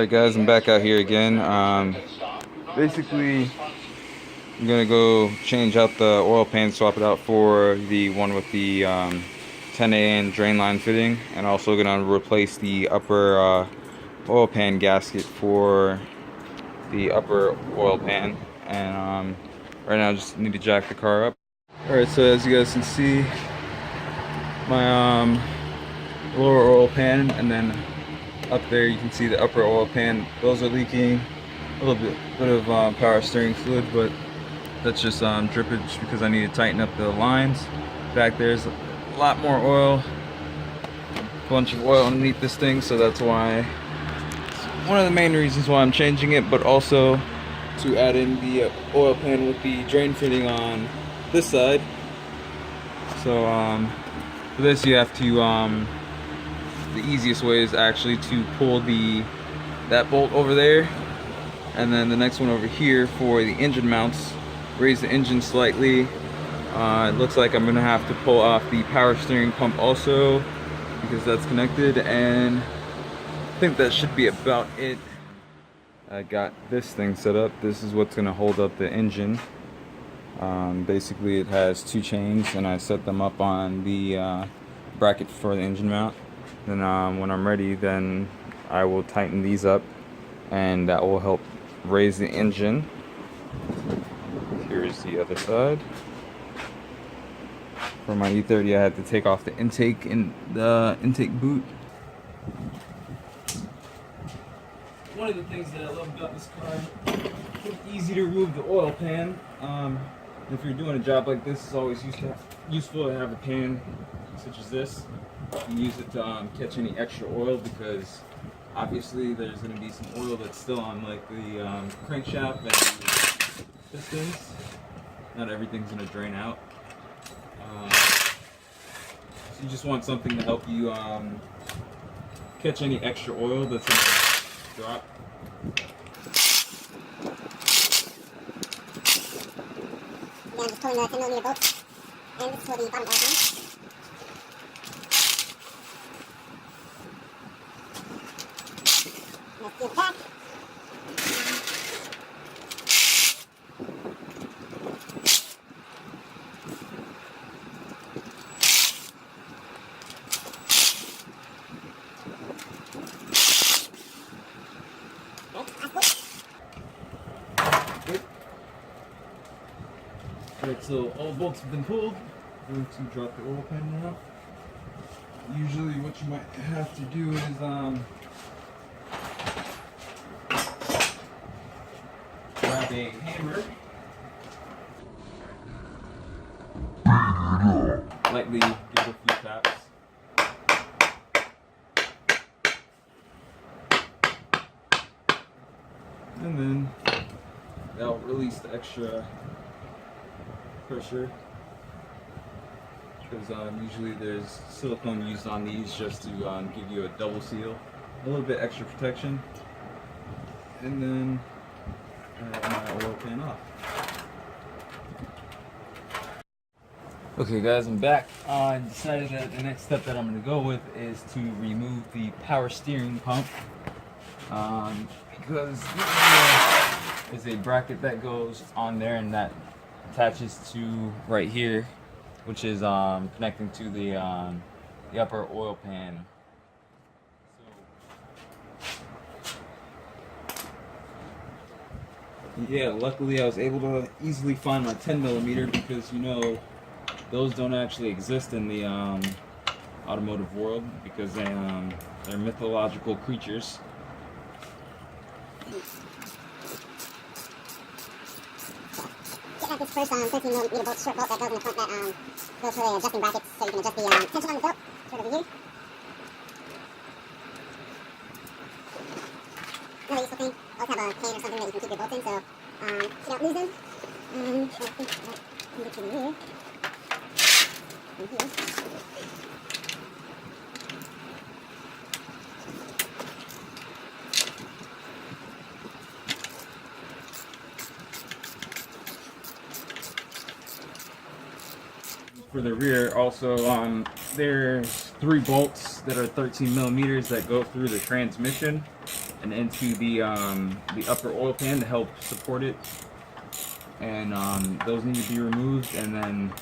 Alright guys, I'm back out here again. Basically, I'm gonna go change out the oil pan, swap it out for the one with the 10AN drain line fitting, and also gonna replace the upper oil pan gasket for the upper oil pan. And right now I just need to jack the car up. Alright, so as you guys can see, my lower oil pan, and then up there you can see the upper oil pan. Those are leaking a little bit of power steering fluid, but that's just drippage because I need to tighten up the lines. Back there's a lot more oil, a bunch of oil underneath this thing, so that's why, one of the main reasons why I'm changing it, but also to add in the oil pan with the drain fitting on this side. So for this you have to, the easiest way is actually to pull that bolt over there, and then the next one over here for the engine mounts. Raise the engine slightly. It looks like I'm gonna have to pull off the power steering pump also, because that's connected, and I think that should be about it. I got this thing set up. This is what's gonna hold up the engine. Basically it has two chains, and I set them up on the bracket for the engine mount. Then when I'm ready, then I will tighten these up, and that will help raise the engine. Here's the other side. For my E30, I had to take off the intake and the intake boot. One of the things that I love about this car, it's easy to remove the oil pan. If you're doing a job like this, it's always useful to have a pan such as this. You can use it to catch any extra oil, because obviously there's going to be some oil that's still on like the crankshaft and the pistons. Not everything's going to drain out. So you just want something to help you catch any extra oil that's going to drop. Again, just pulling the 10mm bolts, and this is for the bottom oil pan. Let's get back. Alright, so all bolts have been pulled. I'm going to drop the oil pan now. Usually what you might have to do is grab a hammer, lightly give it a few taps. And then that'll release the extra pressure, because usually there's silicone used on these just to give you a double seal, a little bit extra protection. And then I have my oil pan off. Okay guys, I'm back. I decided that the next step that I'm going to go with is to remove the power steering pump, because there's a bracket that goes on there, and that attaches to right here, which is connecting to the upper oil pan. So yeah, luckily I was able to easily find my 10mm, because you know those don't actually exist in the automotive world, because they're mythological creatures. Get this first 13mm bolt, short bolt that goes in the front, that goes for the adjusting brackets, so you can adjust the tension on the belt, right over here. Another useful thing, always have a pan or something that you can keep your bolts in, so you don't lose them. I think that can get you in here. And here. For the rear, also there's 3 bolts that are 13mm that go through the transmission, and into the upper oil pan to help support it. And those need to be removed, and then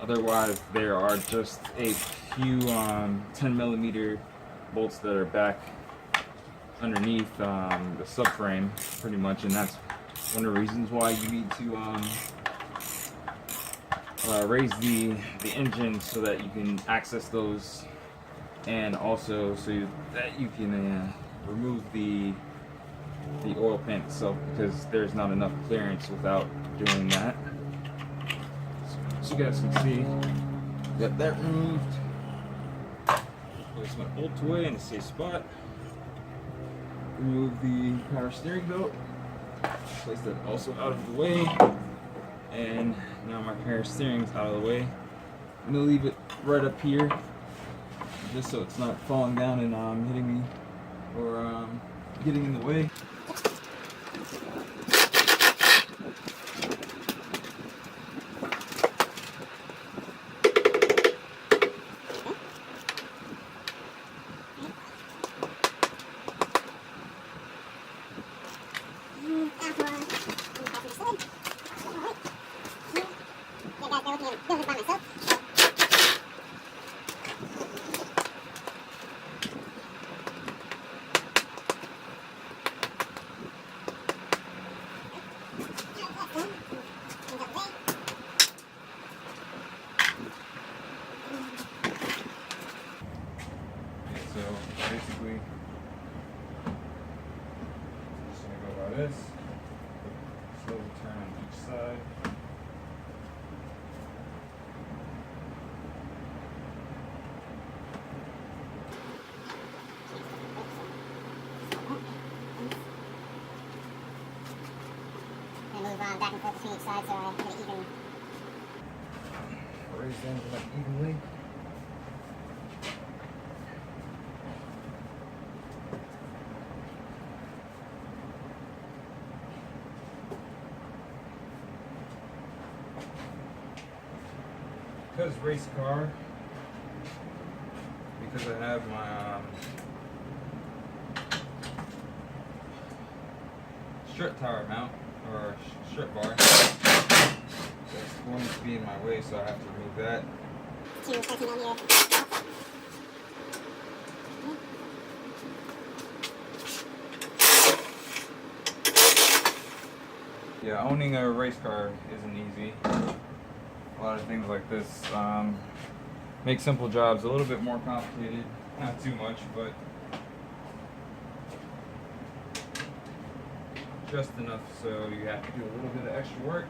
otherwise there are just a few 10mm bolts that are back underneath the subframe pretty much, and that's one of the reasons why you need to raise the engine so that you can access those, and also so that you can remove the oil pan itself, because there's not enough clearance without doing that. So you guys can see, got that removed. Place my bolt away in a safe spot. Remove the power steering belt. Place that also out of the way. And now my power steering's out of the way. I'm gonna leave it right up here, just so it's not falling down and hitting me or getting in the way. So basically, just gonna go by this, slowly turn on each side. Move back and forth between each side so I get it even. Raise them like evenly. Because race car, because I have my strut tower mount or strut bar, that's going to be in my way, so I have to remove that. 2 13mm. Yeah, owning a race car isn't easy. A lot of things like this make simple jobs a little bit more complicated. Not too much, but just enough so you have to do a little bit of extra work.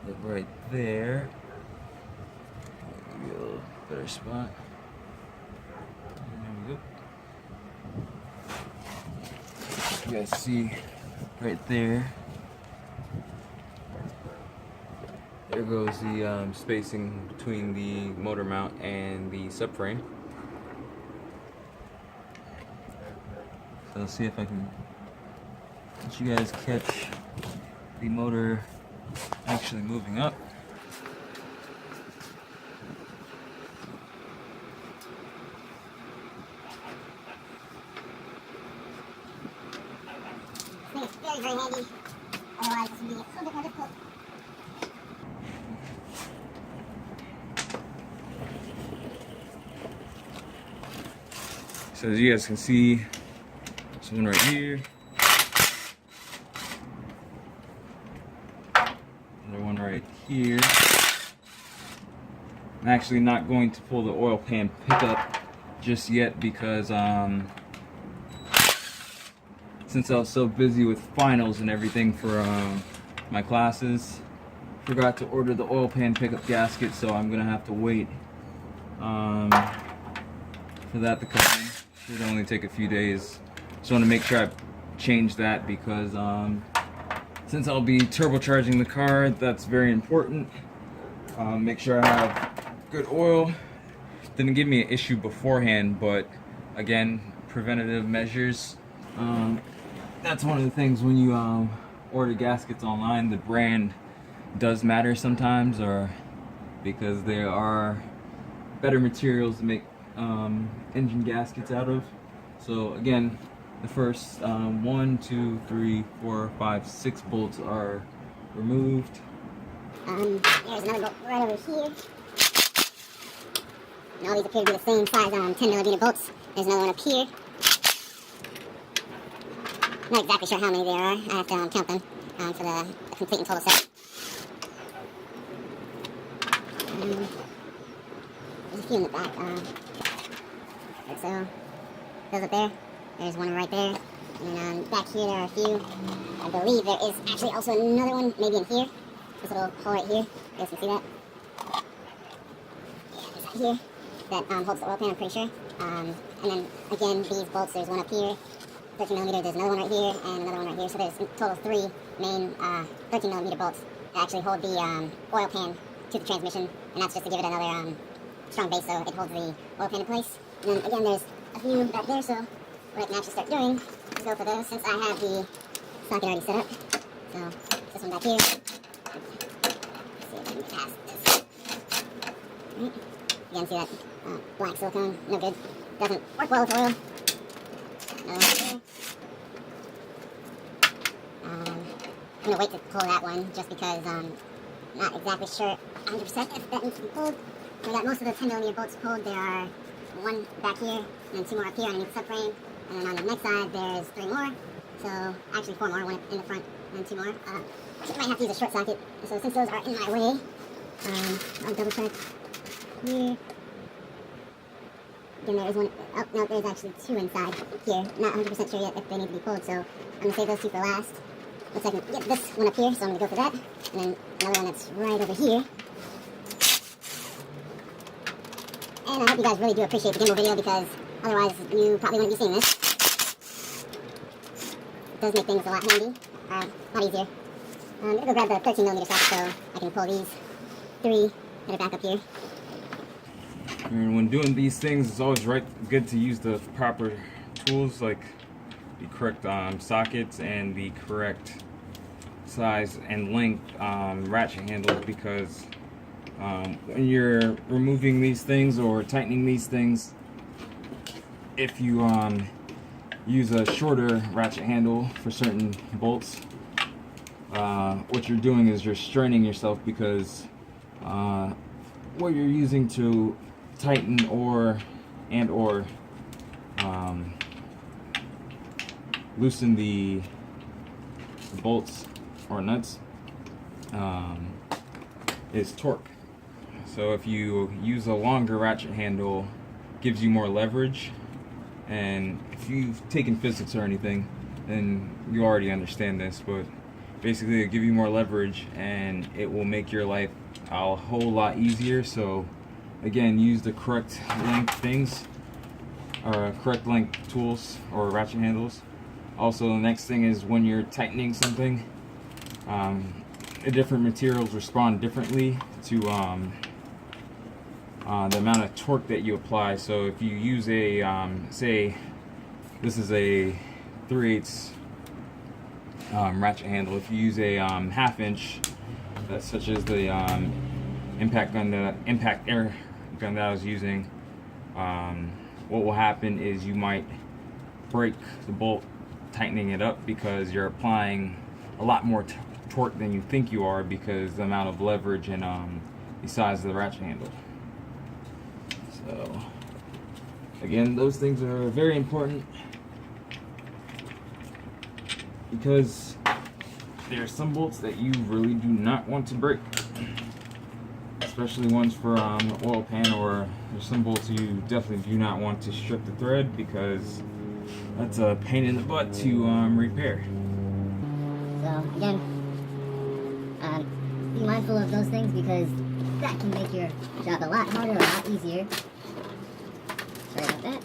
Look right there. Maybe a little better spot. There we go. You guys see right there. There goes the spacing between the motor mount and the subframe. So let's see if I can let you guys catch the motor actually moving up. I think it's very, very handy. Otherwise, this would be a little bit more difficult. So as you guys can see, there's one right here. Another one right here. I'm actually not going to pull the oil pan pickup just yet because since I was so busy with finals and everything for my classes, forgot to order the oil pan pickup gasket, so I'm gonna have to wait for that to come in. Should only take a few days. Just want to make sure I change that because since I'll be turbocharging the car, that's very important. Make sure I have good oil. Didn't give me an issue beforehand, but again, preventative measures. That's one of the things when you order gaskets online. The brand does matter sometimes, or because there are better materials to make engine gaskets out of. So again, the first 1, 2, 3, 4, 5, 6 bolts are removed. There's another bolt right over here. And all these appear to be the same size 10mm bolts. There's another one up here. Not exactly sure how many there are. I have to count them for the complete and total set. There's a few in the back. So, those up there. There's one right there. And then back here there are a few. I believe there is actually also another one maybe in here. This little hole right here. You guys can see that? Yeah, there's that here. That holds the oil pan, I'm pretty sure. And then again, these bolts, there's one up here. 13mm, there's another one right here, and another one right here. So there's in total 3 main 13mm bolts that actually hold the oil pan to the transmission, and that's just to give it another strong base so it holds the oil pan in place. And then again, there's a few back there, so what I can actually start doing is go for those since I have the socket already set up. So this one back here. Let's see if I can get past this. Right. Again, see that black silicone? No good. Doesn't work well with oil. Another one here. I'm going to wait to pull that one just because I'm not exactly sure 100% if that needs to be pulled. We got most of the 10mm bolts pulled. There are 1 back here and 2 more up here underneath the subframe. And then on the next side there's 3 more. So actually 4 more, 1 in the front and 2 more. I might have to use a short socket. So since those are in my way, I'll double check here. Again, there is one. Oh, no, there's actually 2 inside here. Not 100% sure yet if they need to be pulled, so I'm going to save those 2 for last. Looks like I can get this one up here, so I'm going to go for that. And then another one that's right over here. And I hope you guys really do appreciate the gimbal video because otherwise you probably wouldn't be seeing this. It does make things a lot handy, a lot easier. I'm going to go grab the 13mm socket so I can pull these 3 that are back up here. And when doing these things, it's always good to use the proper tools, like the correct sockets and the correct size and length ratchet handles, because when you're removing these things or tightening these things, if you use a shorter ratchet handle for certain bolts, what you're doing is you're straining yourself, because what you're using to tighten or loosen the bolts or nuts is torque. So if you use a longer ratchet handle, it gives you more leverage, and if you've taken physics or anything, then you already understand this, but basically it'll give you more leverage and it will make your life a whole lot easier. So again, use the correct length things, or correct length tools or ratchet handles. Also, the next thing is when you're tightening something, the different materials respond differently to the amount of torque that you apply. So if you use a, say this is a 3/8 ratchet handle, if you use a 1/2 inch, such as the impact air gun that I was using, what will happen is you might break the bolt tightening it up, because you're applying a lot more torque than you think you are, because the amount of leverage and the size of the ratchet handle. So again, those things are very important, because there are some bolts that you really do not want to break, especially ones for oil pan, or there's some bolts you definitely do not want to strip the thread, because that's a pain in the butt to repair. So again, be mindful of those things, because that can make your job a lot harder, a lot easier. Sorry about that.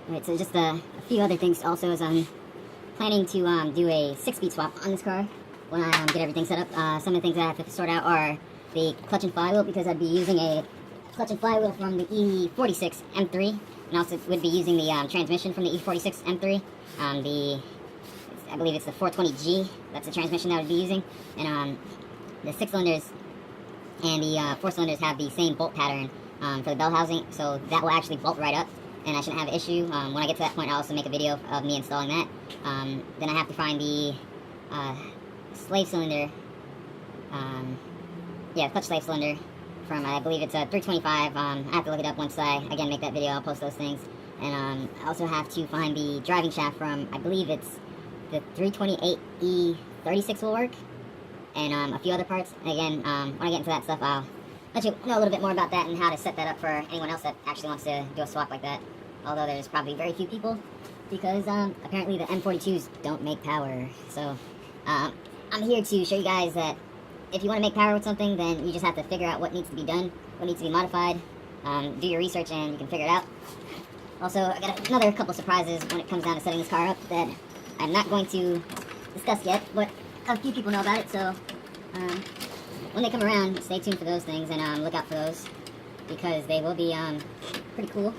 Alright, so just a few other things also is I'm planning to do a 6-speed swap on this car when I get everything set up. Some of the things that I have to sort out are the clutch and flywheel, because I'd be using a clutch and flywheel from the E30 M42, and also would be using the transmission from the E46 M3. I believe it's the 420G. That's the transmission that I would be using, and the 6 cylinders and the 4 cylinders have the same bolt pattern for the bell housing, so that will actually bolt right up, and I shouldn't have an issue. When I get to that point, I'll also make a video of me installing that. Then I have to find the slave cylinder, clutch slave cylinder from, I believe it's a 325. I have to look it up once I, again, make that video. I'll post those things. And I also have to find the driving shaft from, I believe it's the 328 E36 will work, and a few other parts. Again, when I get into that stuff, I'll let you know a little bit more about that and how to set that up for anyone else that actually wants to do a swap like that. Although there's probably very few people, because apparently the M42s don't make power. So I'm here to show you guys that if you want to make power with something, then you just have to figure out what needs to be done, what needs to be modified, do your research, and you can figure it out. Also, I got another couple surprises when it comes down to setting this car up that I'm not going to discuss yet, but a few people know about it, so when they come around, stay tuned for those things, and look out for those, because they will be pretty cool.